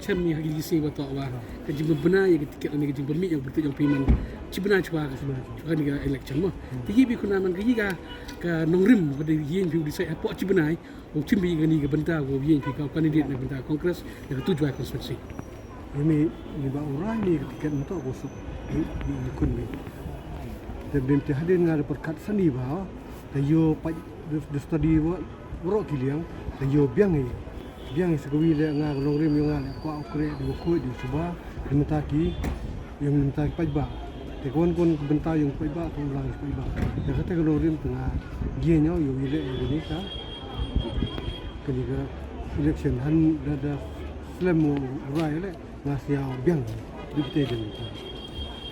Cem ni hari isi batu awak kerja benar yang tiket ni kerja permit yang betul yang payment cibana cuba cuba ni election mah tinggi bi kuna man kerja ka nongrim pada yen pi disai apa cibana o cimbi gani ke benta go yen pi kau kandidat nak benta kongres yang tujuan konstitusi ini ba orang ni tiket untuk gosok di kun ni dan benta hadir ngar perkat seni ba tayo pa de study ro kiliang tayo biang ni biang segawi le ngar nongrim yang ngar ko ukre di ko di suba di mentaki yang mentaki paidbah te kon benta yang paidbah ko lang paidbah ya kata nongrim tengah dia nyo yo ile ini ka keniga election han da slam rai le ngasya biang di tegen